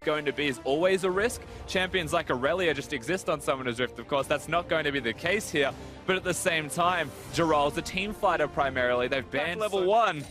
Going to be is always a risk. Champions like Aurelia just exist on Summoner's Rift, of course. That's not going to be the case here. But at the same time, Jirol's a team fighter primarily. They've banned level 1.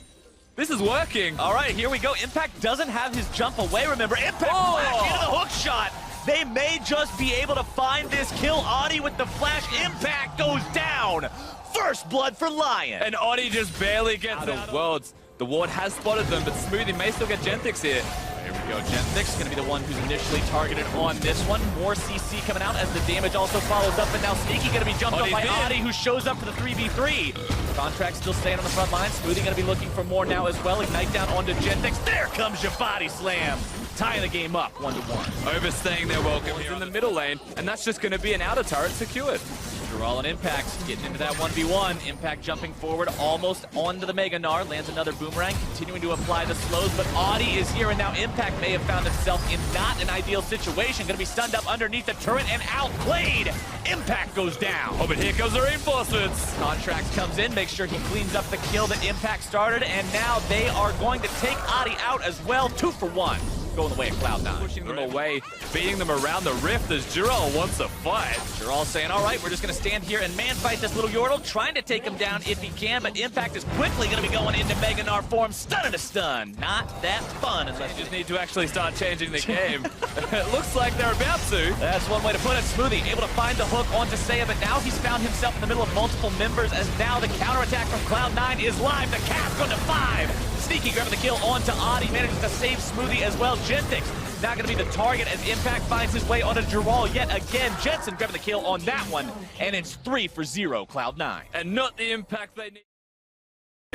This is working. All right, here we go. Impact doesn't have his jump away, remember. Impact flash into the hook shot. They may just be able to find this kill. Audi with the flash. Impact goes down. First blood for Lyon. And Audi just barely gets out of Worlds. The ward has spotted them, but Smoothie may still get Genthix here. Here we go, Genthix going to be the one who's initially targeted on this one. More CC coming out as the damage also follows up, and now Sneaky going to be jumped on by Audi, who shows up for the 3v3. Contract still staying on the front line. Smoothie going to be looking for more now as well. Ignite down onto Genthix. There comes your body slam. Tying the game up 1-1. Overstaying their welcome here in the middle lane, and that's just going to be an outer turret secured. Jirol and Impact getting into that 1v1. Impact jumping forward almost onto the Mega Gnar. Lands another boomerang, continuing to apply the slows, but Audi is here, and now Impact may have found himself in not an ideal situation. Going to be stunned up underneath the turret and outplayed. Impact goes down. Oh, but here comes the reinforcements. Contract comes in, makes sure he cleans up the kill that Impact started, and now they are going to take Audi out as well. 2 for 1. Going the way of Cloud9. Pushing them away, beating them around the rift as Jirol wants a fight. Jirol saying, all right, we're just going to stand here and man fight this little Yordle, trying to take him down if he can, but Impact is quickly going to be going into Mega Gnar form, stunning to stun. Not that fun. Unless you just need to actually start changing the game. It looks like they're about to. That's one way to put it. Smoothie able to find the hook onto Seiya, but now he's found himself in the middle of multiple members as now the counterattack from Cloud9 is live. The cast going to 5. Sneaky grabbing the kill onto Audi, manages to save Smoothie as well. Genthix not going to be the target as Impact finds his way onto Jirol yet again. Jensen grabbing the kill on that one, and it's 3 for 0, Cloud9. And not the impact they need.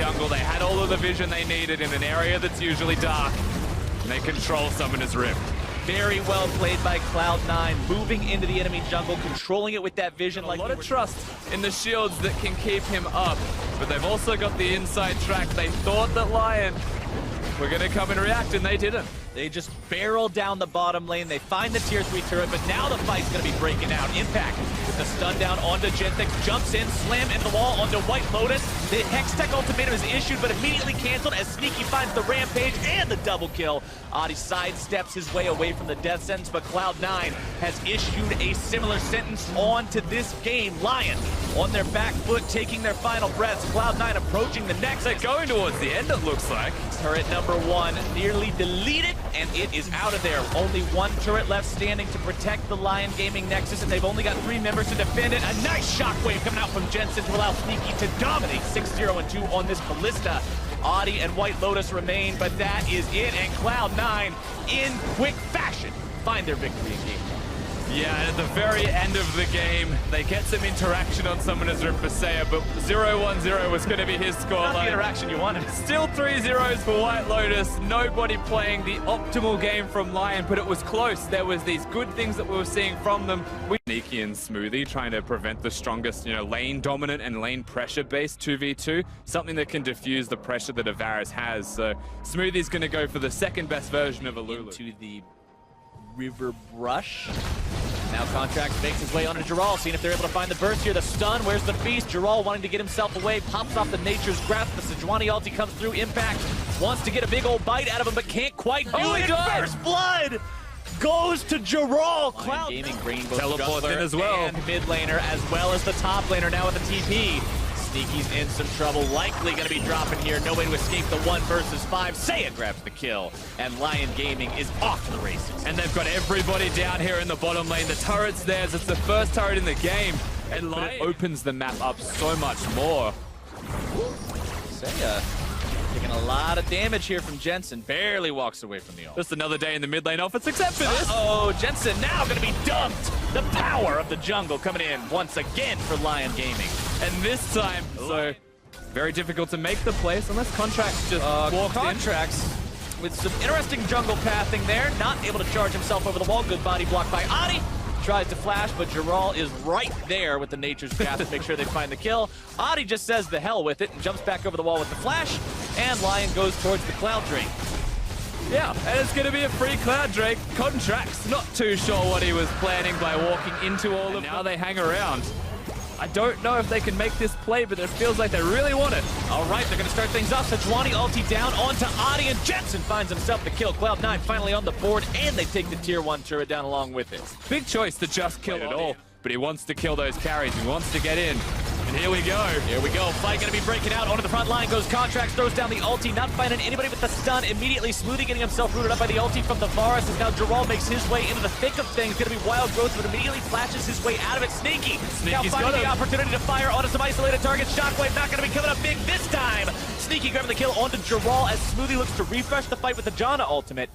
Jungle, they had all of the vision they needed in an area that's usually dark, and they control Summoner's Rift. Very well played by Cloud9, moving into the enemy jungle, controlling it with that vision. A lot of trust in the shields that can keep him up, but they've also got the inside track. They thought that Lyon were going to come and react, and they didn't. They just barrel down the bottom lane. They find the tier 3 turret, but now the fight's going to be breaking out. Impact with the stun down onto Genthix, jumps in, slam into the wall onto White Lotus. The Hextech ultimatum is issued, but immediately canceled as Sneaky finds the rampage and the double kill. Audi sidesteps his way away from the death sentence, but Cloud9 has issued a similar sentence onto this game. Lyon on their back foot, taking their final breaths. Cloud9 approaching the next. They're going towards the end, it looks like. Turret number 1 nearly deleted, and it is out of there. Only 1 turret left standing to protect the Lyon Gaming Nexus, and they've only got 3 members to defend it. A nice shockwave coming out from Jensen to allow Sneaky to dominate 6-0-2 on this Ballista. Audi and White Lotus remain, but that is it, and Cloud9 in quick fashion find their victory in game 1. Yeah, and at the very end of the game, they get some interaction on Summoner's Rift for Seiya, but 0-1-0 was going to be his score. Not the interaction you wanted. Still 3 zeros for White Lotus. Nobody playing the optimal game from Lyon, but it was close. There was these good things that we were seeing from them. Sneaky and Smoothie trying to prevent the strongest, lane dominant and lane pressure based 2v2, something that can diffuse the pressure that Avaris has. So Smoothie's going to go for the second best version of Alulu. To the River Brush. Now Contract makes his way onto Jirol, seeing if they're able to find the burst here. The stun, where's the feast? Jirol wanting to get himself away, pops off the Nature's Grasp. The Sejuani ulti comes through. Impact wants to get a big old bite out of him, but can't quite do it. First blood goes to Jirol. Cloud Gaming green both teleports in as well. And mid laner as well as the top laner now with the TP. Sneaky's in some trouble, likely going to be dropping here. No way to escape the 1 versus 5. Seiya grabs the kill, and Lyon Gaming is off to the races. And they've got everybody down here in the bottom lane. The turret's theirs. It's the first turret in the game. And Lyon opens the map up so much more. Seiya taking a lot of damage here from Jensen. Barely walks away from the ult. Just another day in the mid lane offense, except for this. Oh, Jensen now going to be dumped. The power of the jungle coming in once again for Lyon Gaming. And this time, so very difficult to make the place unless Contracts just walks Contracts with some interesting jungle pathing there. Not able to charge himself over the wall. Good body block by Audi. Tries to flash, but Jirol is right there with the Nature's Grasp to make sure they find the kill. Audi just says the hell with it and jumps back over the wall with the flash, and Lyon goes towards the Cloud Drake. Yeah, and it's going to be a free Cloud Drake. Contracts not too sure what he was planning by walking into all of them. Now they hang around. I don't know if they can make this play, but it feels like they really want it. All right, they're going to start things off. Sejuani ulti down onto Adi, and Jensen finds himself the kill. Cloud9 finally on the board, and they take the tier 1 turret down along with it. Big choice to just kill it all, but he wants to kill those carries. He wants to get in. And here we go. Here we go. Fight going to be breaking out. Onto the front line goes Contracts, throws down the ulti, not finding anybody with the stun. Immediately, Smoothie getting himself rooted up by the ulti from the Varus, as now Geralt makes his way into the thick of things. Going to be Wild Growth, but immediately flashes his way out of it. Sneaky now finding the opportunity to fire onto some isolated targets. Shockwave not going to be coming up big this time. Sneaky grabbing the kill onto Geralt as Smoothie looks to refresh the fight with the Janna ultimate.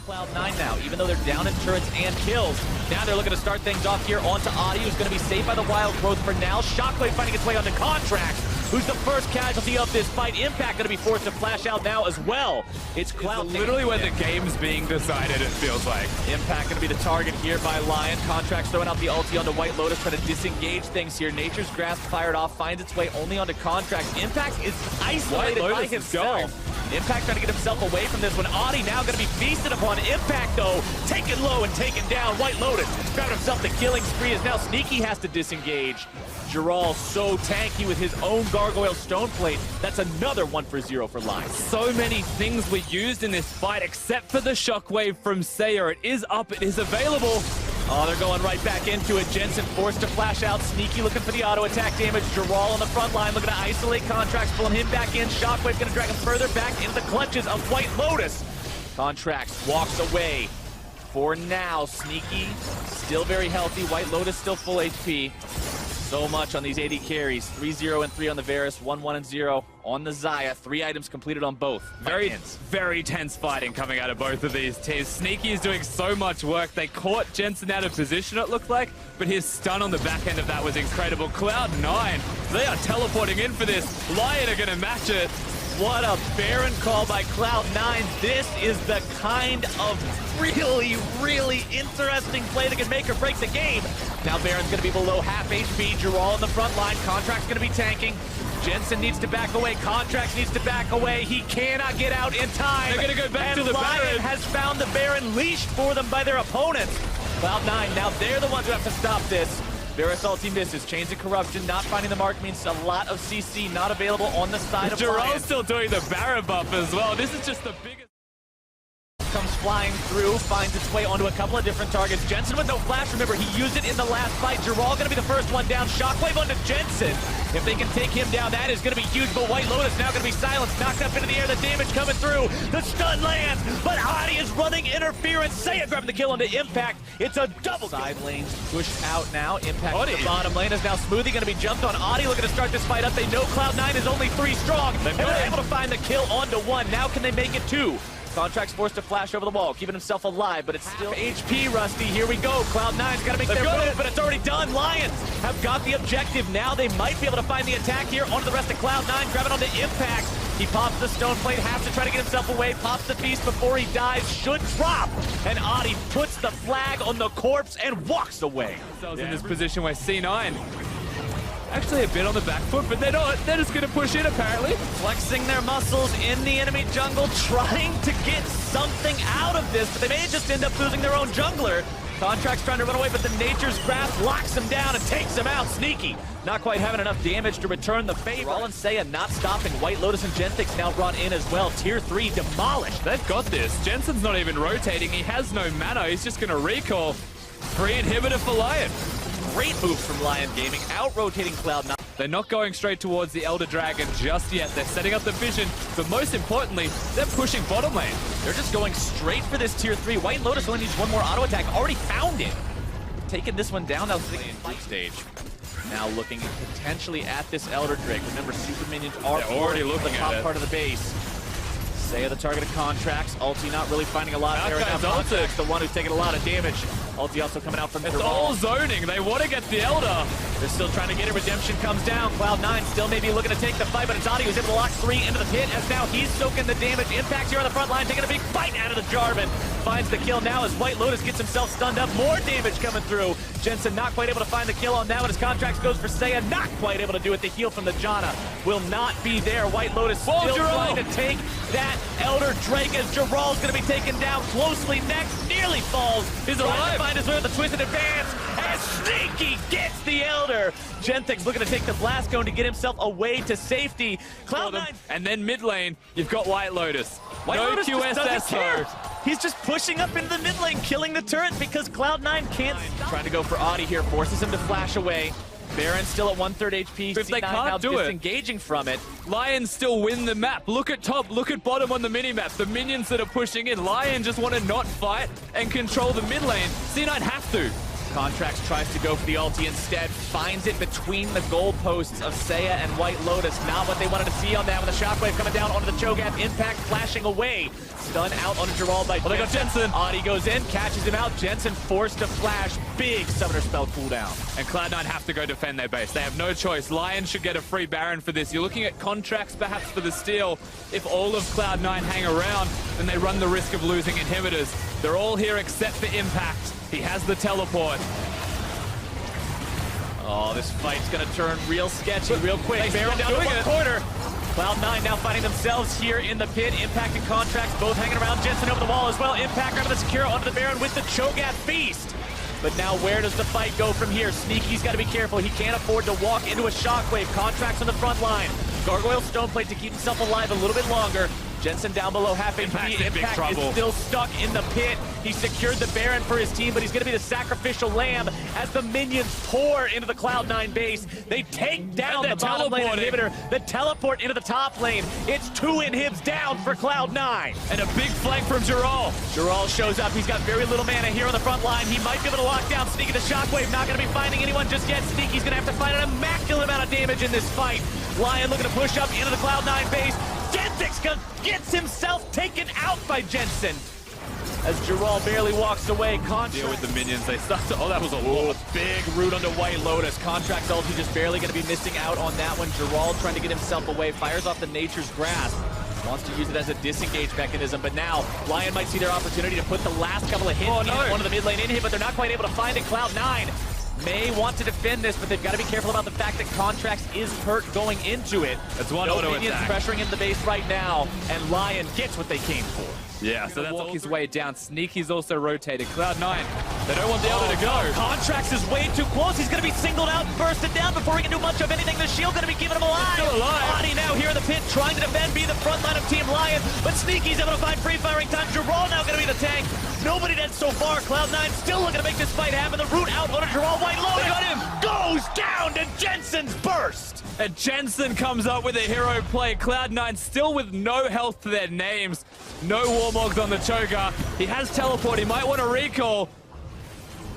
Cloud9 now, even though they're down in turrets and kills. Now they're looking to start things off here onto Adi, who's going to be saved by the Wild Growth for now. Shockwave finding its way onto Contracts, who's the first casualty of this fight. Impact going to be forced to flash out now as well. It's Cloud. Literally when the game's being decided, it feels like. Impact going to be the target here by Lyon. Contracts throwing out the ulti onto White Lotus, trying to disengage things here. Nature's Grasp fired off, finds its way only onto Contracts. Impact is isolated by himself. Impact trying to get himself away from this one. Adi now going to be feasted upon. Impact, though, taken low and taken down. White Lotus found himself the killing spree as now Sneaky has to disengage. Geralt so tanky with his own Gargoyle Stone Plate. That's another 1 for 0 for Lyon. So many things were used in this fight except for the Shockwave from Sayer. It is up, it is available. Oh, they're going right back into it. Jensen forced to flash out. Sneaky looking for the auto attack damage. Geralt on the front line looking to isolate Contracts, pulling him back in. Shockwave going to drag him further back into the clutches of White Lotus. Contracts walks away. For now, Sneaky still very healthy. White Lotus still full HP. So much on these 80 carries. 3-0 and 3 on the Varus. 1-1 and 0 on the Xayah. 3 items completed on both. Very tense fighting coming out of both of these teams. Sneaky is doing so much work. They caught Jensen out of position, it looked like, but his stun on the back end of that was incredible. Cloud9, they are teleporting in for this. Lyon are going to match it. What a Baron call by Cloud9. This is the kind of really interesting play that can make or break the game. Now Baron's going to be below half HP. Geralt on the front line. Contract's going to be tanking. Jensen needs to back away. Contracts needs to back away. He cannot get out in time. They're going to go back to the Lyon Baron. has found the Baron leashed for them by their opponents. Cloud9, now they're the ones who have to stop this. Varus ulti misses. Chains of Corruption not finding the mark means a lot of CC not available on the side of Lyon. Geralt's still doing the Baron buff as well. This is just the biggest. Comes flying through, finds its way onto a couple of different targets. Jensen with no flash. Remember, he used it in the last fight. Geralt going to be the first one down. Shockwave onto Jensen. If they can take him down, that is going to be huge. But White Lotus now going to be silenced. Knocked up into the air. The damage coming through. The stun lands. But Adi is running interference. Saya grabbing the kill onto Impact. It's a double. Side lanes pushed out now. Impact to the bottom lane is now Smoothie going to be jumped on. Adi looking to start this fight up. They know Cloud9 is only 3 strong. And they're able to find the kill onto 1. Now can they make it 2? Contract's forced to flash over the wall, keeping himself alive, but it's still HP, Rusty. Here we go. Cloud9's got to make their move, but it's already done. Lions have got the objective. Now they might be able to find the attack here onto the rest of Cloud9, grabbing onto Impact. He pops the Stone Plate, has to try to get himself away, pops the Feast before he dies, should drop. And Adi puts the flag on the corpse and walks away. Themselves in this position where C9 actually a bit on the back foot, but they're not. They're just going to push in, apparently. Flexing their muscles in the enemy jungle, trying to get something out of this, but they may just end up losing their own jungler. Contract's trying to run away, but the Nature's Grasp locks him down and takes him out. Sneaky, not quite having enough damage to return the favor. Roll and Saya not stopping. White Lotus and Genthix now brought in as well. Tier 3 demolished. They've got this. Jensen's not even rotating. He has no mana. He's just going to recall. Free inhibitor for Lyon. Great move from Lyon Gaming, out-rotating Cloud9. They're not going straight towards the Elder Dragon just yet. They're setting up the vision, but most importantly, they're pushing bottom lane. They're just going straight for this tier 3. White Lotus only needs 1 more auto attack. Already found it. Taking this one down, that was the fight stage. Now looking potentially at this Elder Drake. Remember, super minions are already looking the top at it. part of the base. Saya the target of Contracts. Ulti not really finding a lot there. Now Contracts, the one who's taking a lot of damage. Ulti also coming out from the It's all zoning. They want to get the Elder. They're still trying to get it. Redemption comes down. Cloud9 still maybe looking to take the fight, but it's Adi who's able to lock 3 into the pit as now he's soaking the damage. Impact here on the front line, taking a big bite out of the Jarvan. Finds the kill now as White Lotus gets himself stunned up. More damage coming through. Jensen not quite able to find the kill on that one as Contracts goes for Saya. Not quite able to do it. The heal from the Janna will not be there. White Lotus still trying to take that Elder Drake as Geralt's going to be taken down closely next. Nearly falls. He's trying alive. to find his way with the twisted advance as Sneaky gets the Elder. Gentek's looking to take the Blast Cone to get himself away to safety. Cloud9. And then mid lane, you've got White Lotus. White No Lotus just doesn't QSS care. though. He's just pushing up into the mid lane, killing the turret because Cloud9 can't stop. Trying to go for Audi here, forces him to flash away. Baron still at 1/3 HP. If they C9 can't now do it, disengaging from it. Lions still win the map. Look at top, look at bottom on the mini-map. The minions that are pushing in. Lion just want to not fight and control the mid lane. C9 have to. Contracts tries to go for the ulti instead, finds it between the goalposts of Seiya and White Lotus. Not what they wanted to see on that with the shockwave coming down onto the Cho'Gath. Impact flashing away. Stun out onto Gerald by they got Jensen. Audi goes in, catches him out. Jensen forced to flash. Big summoner spell cooldown. And Cloud9 have to go defend their base. They have no choice. Lion should get a free Baron for this. You're looking at contracts perhaps for the steal. If all of Cloud9 hang around, then they run the risk of losing inhibitors. They're all here except for Impact. He has the teleport. Oh, this fight's gonna turn real sketchy real quick. Baron down to doing one it. corner. Cloud9 now finding themselves here in the pit. Impact and Contracts both hanging around. Jensen over the wall as well. Impact out of the secure onto the Baron with the Cho'Gath Feast. But now where does the fight go from here? Sneaky's got to be careful. He can't afford to walk into a shockwave. Contracts on the front line. Gargoyle Stoneplate to keep himself alive a little bit longer. Jensen down below half HP. Impact is still stuck in the pit. He secured the Baron for his team, but he's going to be the sacrificial lamb as the minions pour into the Cloud9 base. They take down the bottom lane inhibitor. The teleport into the top lane. It's 2 inhibs down for Cloud9. And a big flank from Gerald. Gerald shows up. He's got very little mana here on the front line. He might be able to lock down Sneaky the Shockwave. Not going to be finding anyone just yet. Sneaky's going to have to find an immaculate amount of damage in this fight. Lion looking to push up into the Cloud9 base. Gentek gets himself taken out by Jensen. As Gerald barely walks away, Deal with the minions. They start to, oh, that was a lot. Big root onto White Lotus. Contract ulti just barely going to be missing out on that one. Gerald trying to get himself away. Fires off the Nature's Grasp. Wants to use it as a disengage mechanism, but now Lion might see their opportunity to put the last couple of hits in one of the mid lane in hit, but they're not quite able to find it. Cloud9 may want to defend this, but they've got to be careful about the fact that Contracts is hurt going into it. That's one no auto minions attack. pressuring in the base right now, and Lion gets what they came for. Yeah, so that's walk his way down. Sneaky's also rotated. Cloud9, they don't want the Elder to go. Contracts is way too close. He's going to be singled out and bursted down before he can do much of anything. The shield going to be keeping him alive. Still alive. Audi now here in the pit trying to defend, be the front line of Team Lion, but Sneaky's able to find free firing time. Gerald now going to be the tank. Nobody dead so far. Cloud9 still looking to make this fight happen. The root out on a Gerald. White Lotus. They got him. Goes down to Jensen's burst. And Jensen comes up with a hero play. Cloud9 still with no health to their names. No Warmogs on the Cho'Gath. He has teleport. He might want to recall.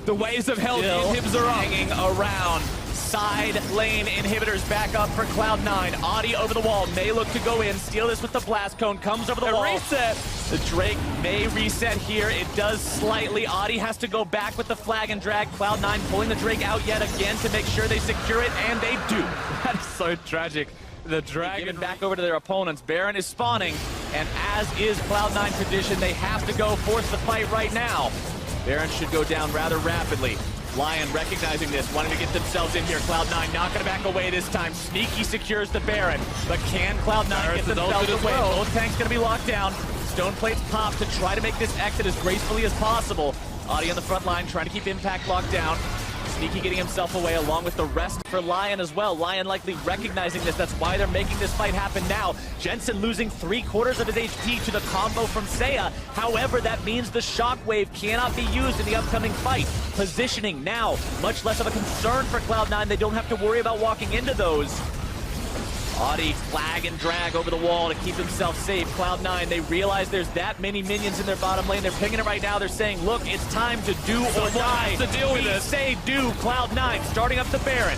The waves of health inhibs are up. Hanging around. Side lane inhibitors back up for Cloud9. Audi over the wall. May look to go in. Steal this with the blast cone. Comes over the wall. Reset. The Drake may reset here. It does slightly. Audi has to go back with the flag and drag. Cloud9 pulling the Drake out yet again to make sure they secure it, and they do. That is so tragic. The dragon back over to their opponents. Baron is spawning, and as is Cloud9 tradition, they have to go force the fight right now. Baron should go down rather rapidly. Lion recognizing this, wanting to get themselves in here. Cloud9 not going to back away this time. Sneaky secures the Baron, but can Cloud9 get themselves away? Both tanks going to be locked down. Stone plates pop to try to make this exit as gracefully as possible. Audi on the front line trying to keep Impact locked down. Sneaky getting himself away along with the rest for Lion as well. Lion likely recognizing this. That's why they're making this fight happen now. Jensen losing 3/4 of his HP to the combo from Seiya. However, that means the Shockwave cannot be used in the upcoming fight. Positioning now, much less of a concern for Cloud9. They don't have to worry about walking into those. Audi flag and drag over the wall to keep himself safe. Cloud9, they realize there's that many minions in their bottom lane. They're pinging it right now. They're saying, look, it's time to do or die. To deal with this. Say do. Cloud9 starting up the Baron.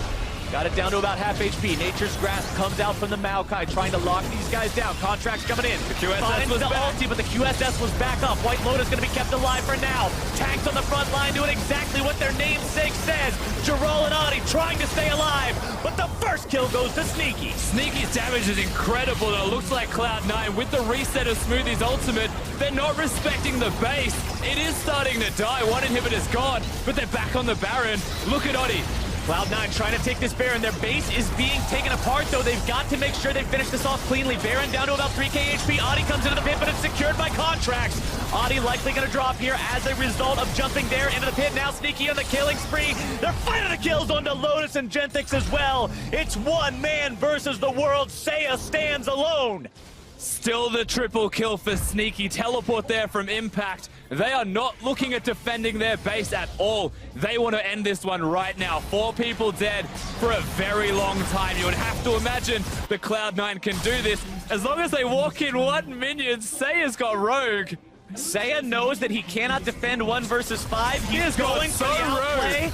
Got it down to about half HP. Nature's Grasp comes out from the Maokai, trying to lock these guys down. Contracts coming in. The QSS Finds was the back. ulti, but the QSS was back up. White Lotus going to be kept alive for now. Tanks on the front line doing exactly what their namesake says. Gerald and Audi trying to stay alive, but the first kill goes to Sneaky. Sneaky's damage is incredible, though. It looks like Cloud9, with the reset of Smoothie's ultimate, they're not respecting the base. It is starting to die. One inhibitor's gone, but they're back on the Baron. Look at Audi. Cloud9 trying to take this Baron. Their base is being taken apart, though. They've got to make sure they finish this off cleanly. Baron down to about 3k HP. Adi comes into the pit, but it's secured by contracts. Adi likely going to drop here as a result of jumping there into the pit. Now Sneaky on the killing spree. They're finding the kills onto Lotus and Genthix as well. It's one man versus the world. Seiya stands alone. Still the triple kill for Sneaky. Teleport there from Impact. They are not looking at defending their base at all. They want to end this one right now. 4 people dead for a very long time. You would have to imagine the Cloud9 can do this. As long as they walk in 1 minion, Seiya's got Rogue. Seiya knows that he cannot defend 1 versus 5. He's going for the outplay.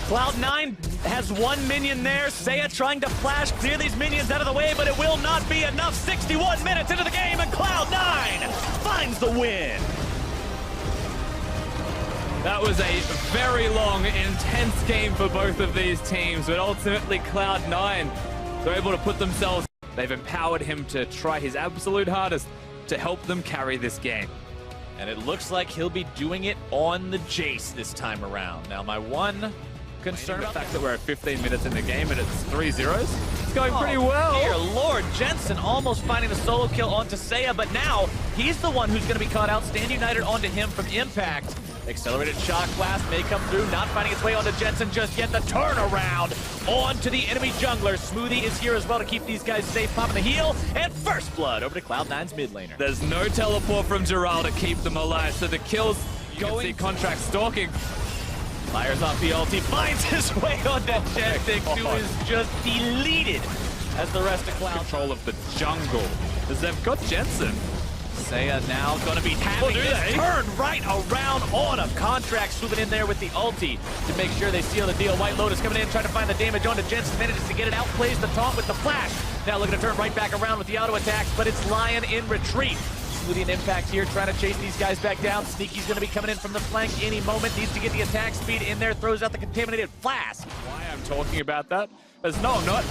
Cloud9 has 1 minion there. Seiya trying to flash, clear these minions out of the way, but it will not be enough. 61 minutes into the game, and Cloud9 finds the win. That was a very long, intense game for both of these teams, but ultimately Cloud9, they're able to put themselves... They've empowered him to try his absolute hardest to help them carry this game. And it looks like he'll be doing it on the Jace this time around. Now, my one concern The about fact that we're at 15 minutes in the game and it's 3-0, it's going pretty well. Dear Lord, Jensen almost finding the solo kill onto Seiya, but now he's the one who's going to be caught out. Stand United onto him from Impact. Accelerated shock blast may come through, not finding its way onto Jensen just yet. The turnaround onto the enemy jungler. Smoothie is here as well to keep these guys safe, popping the heal. And first blood over to Cloud9's mid laner. There's no teleport from Giral to keep them alive, so the kills, you can see Contract stalking. Fires off the ulti, finds his way onto Genthix, who is just deleted as the rest of Cloud. Control of the jungle, as they've got Jensen. Seiya now going to be having this turn right around on him. Contract swooping in there with the ulti to make sure they seal the deal. White Lotus coming in, trying to find the damage onto Jensen. Manages to get it out, plays the taunt with the flash. Now looking to turn right back around with the auto attacks, but it's Lyon in retreat. Smoothie and Impact here, trying to chase these guys back down. Sneaky's going to be coming in from the flank any moment. Needs to get the attack speed in there, throws out the contaminated flask. Why I'm talking about that? As no, I'm not.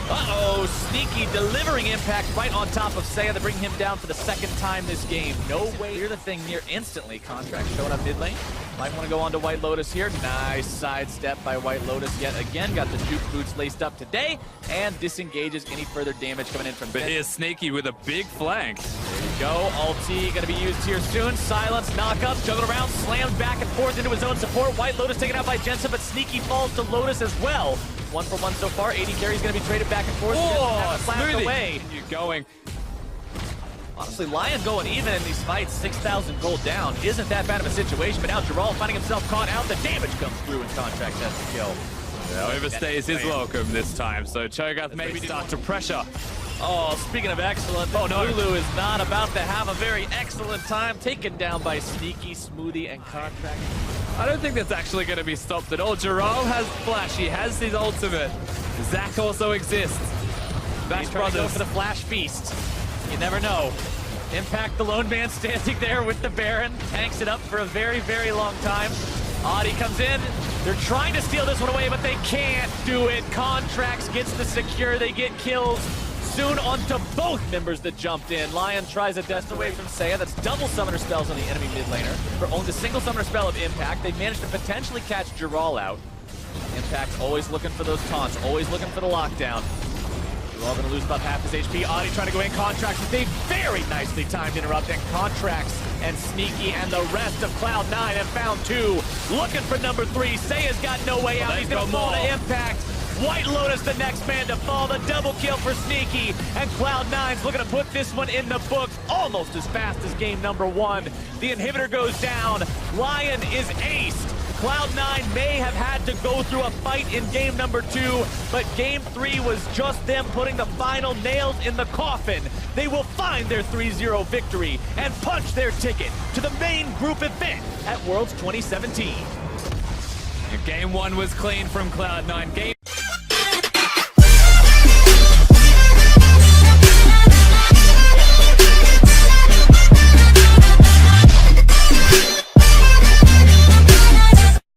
Uh-oh, Sneaky delivering Impact right on top of Seiya to bring him down for the 2nd time this game. No way. Clear the thing near instantly. Contract showing up mid lane. Might want to go on to White Lotus here. Nice sidestep by White Lotus yet again. Got the juke boots laced up today and disengages any further damage coming in from But here's Sneaky with a big flank. There you go. Ulti going to be used here soon. Silence, knock-up, juggle around, slams back and forth into his own support. White Lotus taken out by Jensen, but Sneaky falls to Lotus as well. 1 for 1 so far. 80 carry is going to be traded back and forth. Oh, Smoothie. Away. You're going. Honestly, Lyon going even in these fights, 6,000 gold down. Isn't that bad of a situation, but now Giral finding himself caught out. The damage comes through and Contract has the kill. Yeah, overstays his welcome this time, so Cho'Gath maybe start to pressure. Oh, speaking of excellent, no. Lulu is not about to have a very excellent time, taken down by Sneaky, Smoothie, and Contract. I don't think that's actually going to be stopped at all. Giral has flash, he has his ultimate. Zac also exists. Bash Brothers Brothers go for the flash feast. You never know. Impact, the lone man standing there with the Baron, tanks it up for a very, very long time. Adi comes in. They're trying to steal this one away, but they can't do it. Contracts gets the secure. They get kills soon onto both members that jumped in. Lyon tries a death away from Seiya. That's double summoner spells on the enemy mid laner. For only the single summoner spell of Impact, they managed to potentially catch Giral out. Impact always looking for those taunts, always looking for the lockdown. Giral going to lose about half his HP. Adi trying to go in. Contracts with a very nicely timed interrupt, and Contracts and Sneaky and the rest of Cloud9 have found 2. Looking for number 3. Seiya's got no way out. He's going to fall to Impact. White Lotus the next man to fall. The double kill for Sneaky. And Cloud9's looking to put this one in the books almost as fast as game number 1. The inhibitor goes down. Lyon is aced. Cloud9 may have had to go through a fight in game number 2, but game 3 was just them putting the final nails in the coffin. They will find their 3-0 victory and punch their ticket to the main group event at Worlds 2017. Game 1 was clean from Cloud9. Game